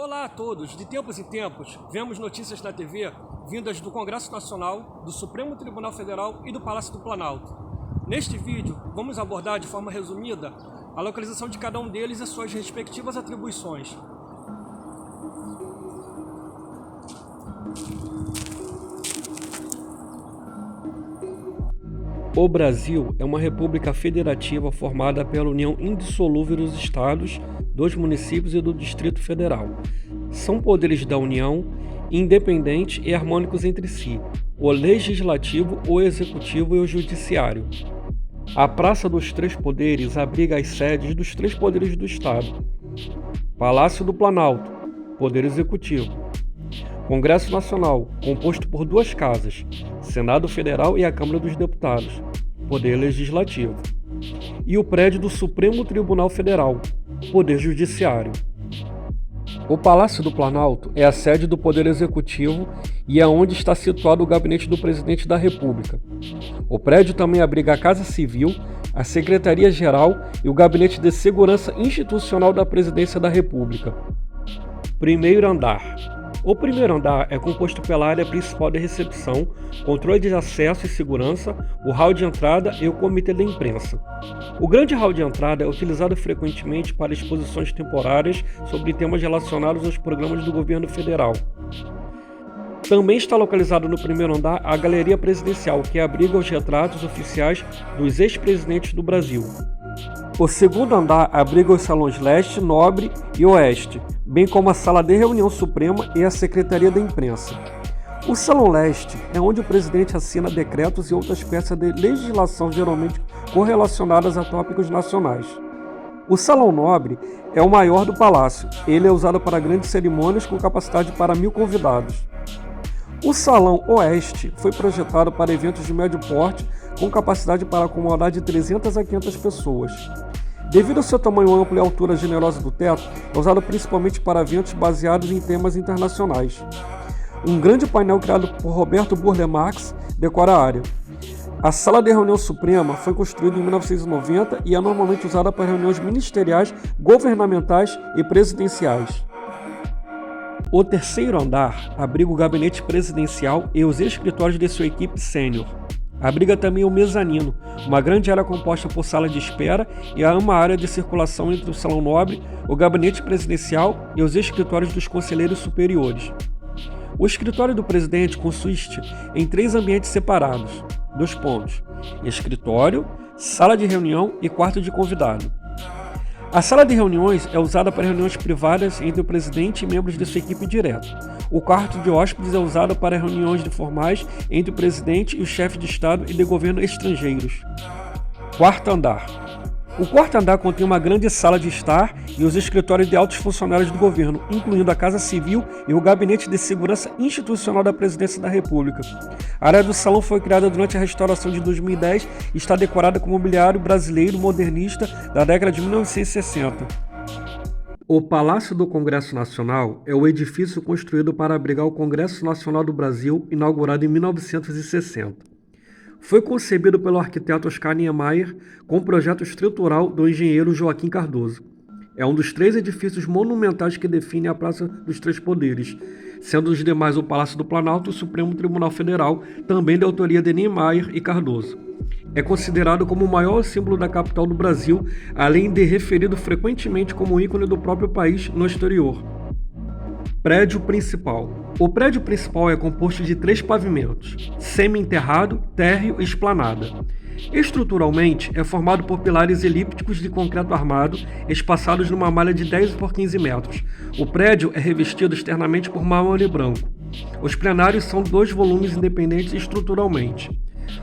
Olá a todos! De tempos em tempos, vemos notícias na TV vindas do Congresso Nacional, do Supremo Tribunal Federal e do Palácio do Planalto. Neste vídeo, vamos abordar de forma resumida a localização de cada um deles e suas respectivas atribuições. O Brasil é uma república federativa formada pela união indissolúvel dos estados, dos municípios e do Distrito Federal. São poderes da União, independentes e harmônicos entre si, o Legislativo, o Executivo e o Judiciário. A Praça dos Três Poderes abriga as sedes dos três poderes do Estado. Palácio do Planalto, Poder Executivo. Congresso Nacional, composto por duas casas, Senado Federal e a Câmara dos Deputados, Poder Legislativo. E o prédio do Supremo Tribunal Federal, Poder Judiciário. O Palácio do Planalto é a sede do Poder Executivo e é onde está situado o gabinete do Presidente da República. O prédio também abriga a Casa Civil, a Secretaria-Geral e o Gabinete de Segurança Institucional da Presidência da República. Primeiro andar. O primeiro andar é composto pela área principal de recepção, controle de acesso e segurança, o hall de entrada e o comitê da imprensa. O grande hall de entrada é utilizado frequentemente para exposições temporárias sobre temas relacionados aos programas do governo federal. Também está localizado no primeiro andar a Galeria Presidencial, que abriga os retratos oficiais dos ex-presidentes do Brasil. O segundo andar abriga os salões leste, nobre e oeste, bem como a sala de reunião suprema e a secretaria da imprensa. O salão leste é onde o presidente assina decretos e outras peças de legislação geralmente correlacionadas a tópicos nacionais. O salão nobre é o maior do palácio. Ele é usado para grandes cerimônias com capacidade para 1000 convidados. O salão oeste foi projetado para eventos de médio porte com capacidade para acomodar de 300 a 500 pessoas. Devido ao seu tamanho amplo e altura generosa do teto, é usado principalmente para eventos baseados em temas internacionais. Um grande painel criado por Roberto Burle Marx decora a área. A Sala de Reunião Suprema foi construída em 1990 e é normalmente usada para reuniões ministeriais, governamentais e presidenciais. O terceiro andar abriga o gabinete presidencial e os escritórios de sua equipe sênior. Abriga também o mezanino, uma grande área composta por sala de espera e há uma área de circulação entre o salão nobre, o gabinete presidencial e os escritórios dos conselheiros superiores. O escritório do presidente consiste em 3 ambientes separados, 2 pontos: escritório, sala de reunião e quarto de convidado. A sala de reuniões é usada para reuniões privadas entre o presidente e membros de sua equipe direta. O quarto de hóspedes é usado para reuniões informais entre o presidente e o chefe de Estado e de governo estrangeiros. Quarto andar. O quarto andar contém uma grande sala de estar e os escritórios de altos funcionários do governo, incluindo a Casa Civil e o Gabinete de Segurança Institucional da Presidência da República. A área do salão foi criada durante a restauração de 2010 e está decorada com mobiliário brasileiro modernista da década de 1960. O Palácio do Congresso Nacional é o edifício construído para abrigar o Congresso Nacional do Brasil, inaugurado em 1960. Foi concebido pelo arquiteto Oscar Niemeyer com projeto estrutural do engenheiro Joaquim Cardoso. É um dos 3 edifícios monumentais que definem a Praça dos Três Poderes, sendo os demais o Palácio do Planalto e o Supremo Tribunal Federal, também de autoria de Niemeyer e Cardoso. É considerado como o maior símbolo da capital do Brasil, além de referido frequentemente como ícone do próprio país no exterior. Prédio principal. O prédio principal é composto de 3 pavimentos: semi-enterrado, térreo e esplanada. Estruturalmente, é formado por pilares elípticos de concreto armado, espaçados numa malha de 10 por 15 metros. O prédio é revestido externamente por mármore branco. Os plenários são 2 volumes independentes estruturalmente.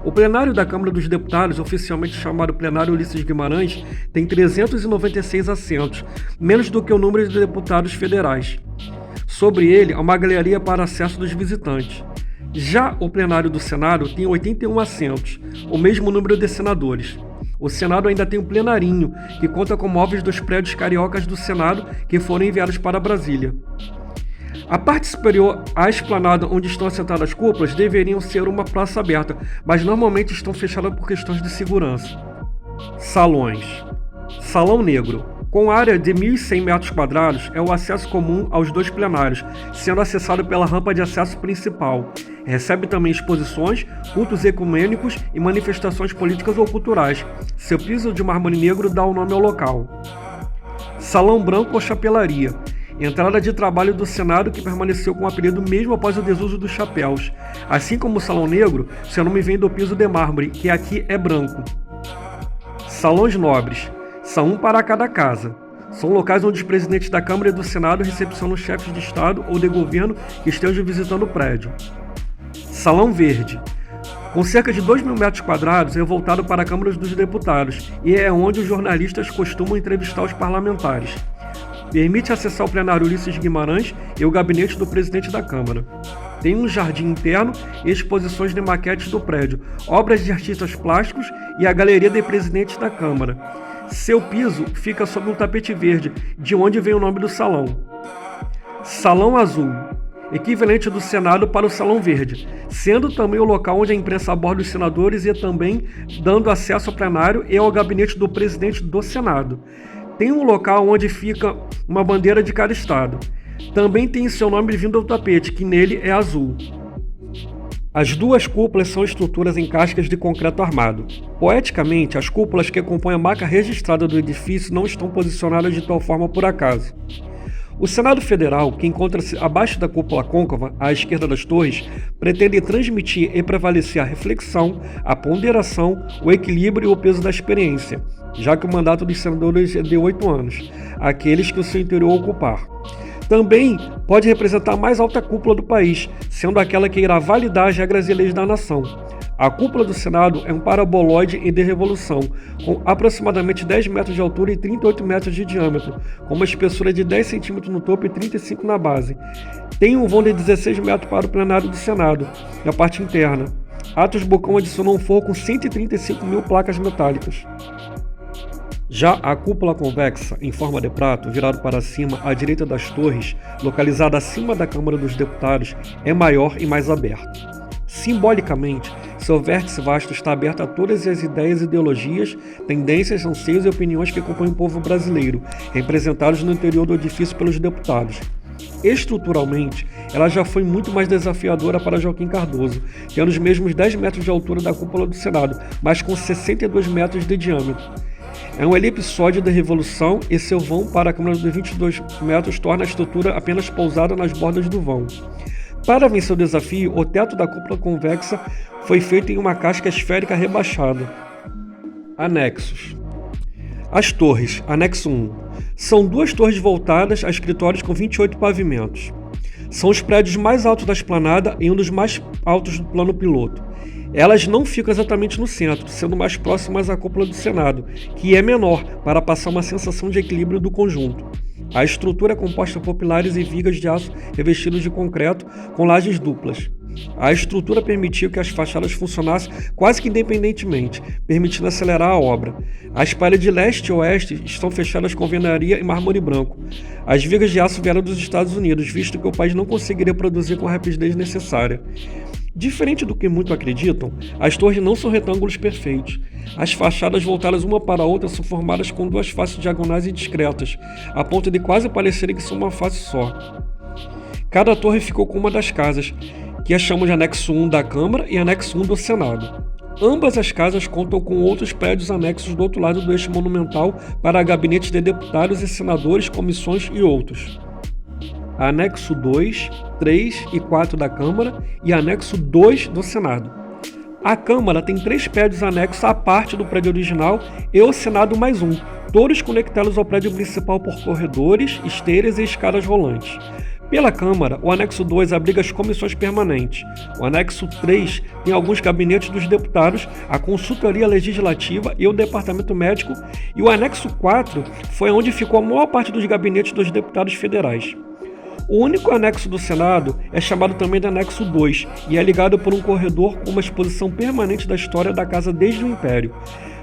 O plenário da Câmara dos Deputados, oficialmente chamado Plenário Ulisses Guimarães, tem 396 assentos, menos do que o número de deputados federais. Sobre ele, há uma galeria para acesso dos visitantes. Já o plenário do Senado tem 81 assentos, o mesmo número de senadores. O Senado ainda tem um plenarinho, que conta com móveis dos prédios cariocas do Senado que foram enviados para Brasília. A parte superior à esplanada onde estão assentadas as cúpulas deveriam ser uma praça aberta, mas normalmente estão fechadas por questões de segurança. Salões. Salão Negro. Com área de 1.100 metros quadrados, é o acesso comum aos dois plenários, sendo acessado pela rampa de acesso principal. Recebe também exposições, cultos ecumênicos e manifestações políticas ou culturais. Seu piso de mármore negro dá o nome ao local. Salão Branco ou Chapelaria. Entrada de trabalho do Senado que permaneceu com o apelido mesmo após o desuso dos chapéus. Assim como o Salão Negro, seu nome vem do piso de mármore, que aqui é branco. Salões Nobres. São um para cada casa. São locais onde os presidentes da Câmara e do Senado recepcionam chefes de Estado ou de governo que estejam visitando o prédio. Salão Verde. Com cerca de 2.000 metros quadrados, é voltado para a Câmara dos Deputados e é onde os jornalistas costumam entrevistar os parlamentares. Permite acessar o plenário Ulisses Guimarães e o gabinete do presidente da Câmara. Tem um jardim interno e exposições de maquetes do prédio, obras de artistas plásticos e a galeria de presidentes da Câmara. Seu piso fica sob um tapete verde, de onde vem o nome do salão. Salão Azul, equivalente do Senado para o Salão Verde, sendo também o local onde a imprensa aborda os senadores e também dando acesso ao plenário e ao gabinete do presidente do Senado. Tem um local onde fica uma bandeira de cada estado. Também tem seu nome vindo do tapete, que nele é azul. As duas cúpulas são estruturas em cascas de concreto armado. Poeticamente, as cúpulas que compõem a marca registrada do edifício não estão posicionadas de tal forma por acaso. O Senado Federal, que encontra-se abaixo da cúpula côncava, à esquerda das torres, pretende transmitir e prevalecer a reflexão, a ponderação, o equilíbrio e o peso da experiência, já que o mandato dos senadores é de 8 anos, aqueles que o seu interior ocupar. Também pode representar a mais alta cúpula do país, sendo aquela que irá validar as regras e leis da nação. A cúpula do Senado é um paraboloide em de revolução, com aproximadamente 10 metros de altura e 38 metros de diâmetro, com uma espessura de 10 centímetros no topo e 35 na base. Tem um vão de 16 metros para o plenário do Senado, na parte interna. Atos Bocão adicionou um forro com 135 mil placas metálicas. Já a cúpula convexa, em forma de prato, virado para cima à direita das torres, localizada acima da Câmara dos Deputados, é maior e mais aberto. Simbolicamente, seu vértice vasto está aberto a todas as ideias, ideologias, tendências, anseios e opiniões que compõem o povo brasileiro, representados no interior do edifício pelos deputados. Estruturalmente, ela já foi muito mais desafiadora para Joaquim Cardoso, tendo os mesmos 10 metros de altura da cúpula do Senado, mas com 62 metros de diâmetro. É um elipsóide da Revolução e seu vão para a Câmara de 22 metros torna a estrutura apenas pousada nas bordas do vão. Para vencer o desafio, o teto da cúpula convexa foi feito em uma casca esférica rebaixada. Anexos. As torres, anexo 1, são duas torres voltadas a escritórios com 28 pavimentos. São os prédios mais altos da esplanada e um dos mais altos do plano piloto. Elas não ficam exatamente no centro, sendo mais próximas à cúpula do Senado, que é menor, para passar uma sensação de equilíbrio do conjunto. A estrutura é composta por pilares e vigas de aço revestidos de concreto com lajes duplas. A estrutura permitiu que as fachadas funcionassem quase que independentemente, permitindo acelerar a obra. As paredes de leste e oeste estão fechadas com alvenaria e mármore branco. As vigas de aço vieram dos Estados Unidos, visto que o país não conseguiria produzir com a rapidez necessária. Diferente do que muitos acreditam, as torres não são retângulos perfeitos. As fachadas voltadas uma para a outra são formadas com duas faces diagonais e discretas, a ponto de quase parecerem que são uma face só. Cada torre ficou com uma das casas, que a chamam de anexo 1 da Câmara e anexo 1 do Senado. Ambas as casas contam com outros prédios anexos do outro lado do eixo monumental para gabinetes de deputados e senadores, comissões e outros. Anexo 2, 3 e 4 da Câmara e Anexo 2 do Senado. A Câmara tem 3 prédios anexos à parte do prédio original e o Senado mais um, todos conectados ao prédio principal por corredores, esteiras e escadas rolantes. Pela Câmara, o Anexo 2 abriga as comissões permanentes. O Anexo 3 tem alguns gabinetes dos deputados, a consultoria legislativa e o departamento médico, e o Anexo 4 foi onde ficou a maior parte dos gabinetes dos deputados federais. O único anexo do Senado é chamado também de Anexo 2 e é ligado por um corredor com uma exposição permanente da história da casa desde o Império.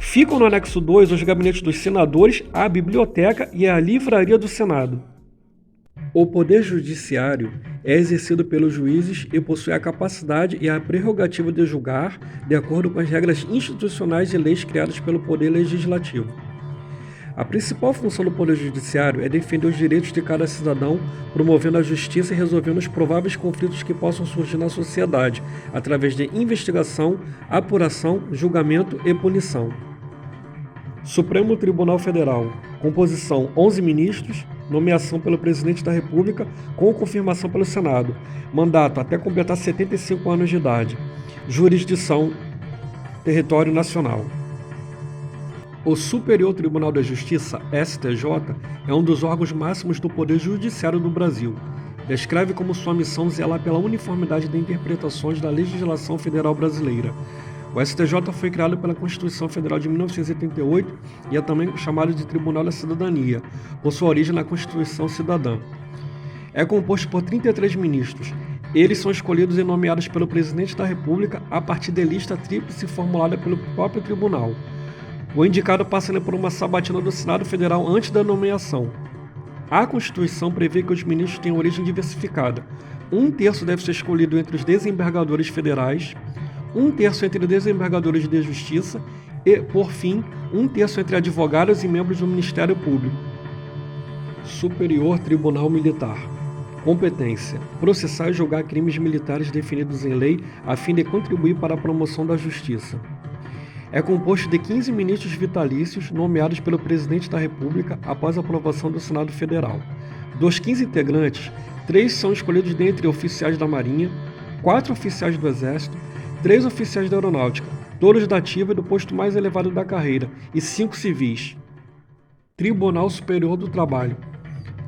Ficam no Anexo 2 os gabinetes dos senadores, a biblioteca e a livraria do Senado. O poder judiciário é exercido pelos juízes e possui a capacidade e a prerrogativa de julgar de acordo com as regras institucionais e leis criadas pelo poder legislativo. A principal função do Poder Judiciário é defender os direitos de cada cidadão, promovendo a justiça e resolvendo os prováveis conflitos que possam surgir na sociedade, através de investigação, apuração, julgamento e punição. Supremo Tribunal Federal. Composição: 11 ministros. Nomeação pelo Presidente da República, com confirmação pelo Senado. Mandato até completar 75 anos de idade. Jurisdição: território nacional. O Superior Tribunal da Justiça, STJ, é um dos órgãos máximos do Poder Judiciário do Brasil. Descreve como sua missão zelar pela uniformidade de interpretações da legislação federal brasileira. O STJ foi criado pela Constituição Federal de 1988 e é também chamado de Tribunal da Cidadania, por sua origem na Constituição Cidadã. É composto por 33 ministros. Eles são escolhidos e nomeados pelo Presidente da República a partir de lista tríplice formulada pelo próprio Tribunal. O indicado passa por uma sabatina do Senado Federal antes da nomeação. A Constituição prevê que os ministros têm origem diversificada. 1/3 deve ser escolhido entre os desembargadores federais, 1/3 entre desembargadores de justiça e, por fim, 1/3 entre advogados e membros do Ministério Público. Superior Tribunal Militar. Competência: processar e julgar crimes militares definidos em lei a fim de contribuir para a promoção da justiça. É composto de 15 ministros vitalícios nomeados pelo Presidente da República após a aprovação do Senado Federal. Dos 15 integrantes, 3 são escolhidos dentre oficiais da Marinha, 4 oficiais do Exército, 3 oficiais da Aeronáutica, todos da ativa e do posto mais elevado da carreira, e 5 civis. Tribunal Superior do Trabalho.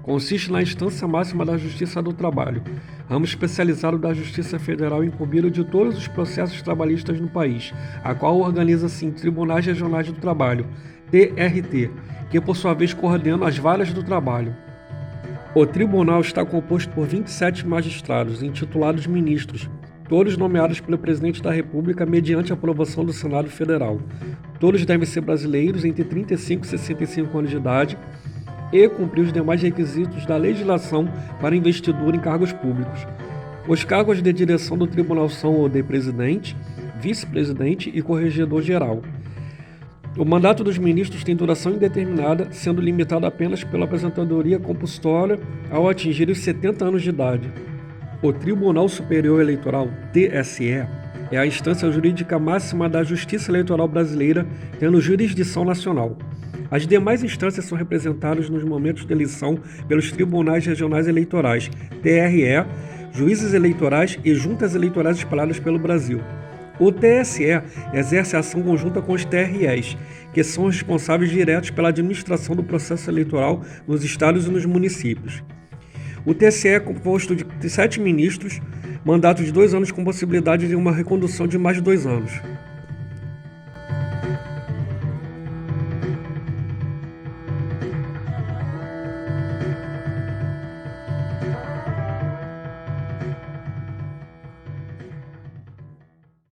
Consiste na instância máxima da Justiça do Trabalho, ramo especializado da Justiça Federal incumbido de todos os processos trabalhistas no país, a qual organiza-se em Tribunais Regionais do Trabalho, TRT, que por sua vez coordena as varas do trabalho. O tribunal está composto por 27 magistrados, intitulados ministros, todos nomeados pelo Presidente da República mediante aprovação do Senado Federal. Todos devem ser brasileiros entre 35 e 65 anos de idade e cumprir os demais requisitos da legislação para investidura em cargos públicos. Os cargos de direção do tribunal são o de presidente, vice-presidente e corregedor-geral. O mandato dos ministros tem duração indeterminada, sendo limitado apenas pela aposentadoria compulsória ao atingir os 70 anos de idade. O Tribunal Superior Eleitoral, TSE, é a instância jurídica máxima da Justiça Eleitoral brasileira, tendo jurisdição nacional. As demais instâncias são representadas nos momentos de eleição pelos Tribunais Regionais Eleitorais, TRE, juízes eleitorais e juntas eleitorais espalhadas pelo Brasil. O TSE exerce a ação conjunta com os TREs, que são responsáveis diretos pela administração do processo eleitoral nos estados e nos municípios. O TSE é composto de 7 ministros, mandato de 2 anos com possibilidade de uma recondução de mais 2 anos.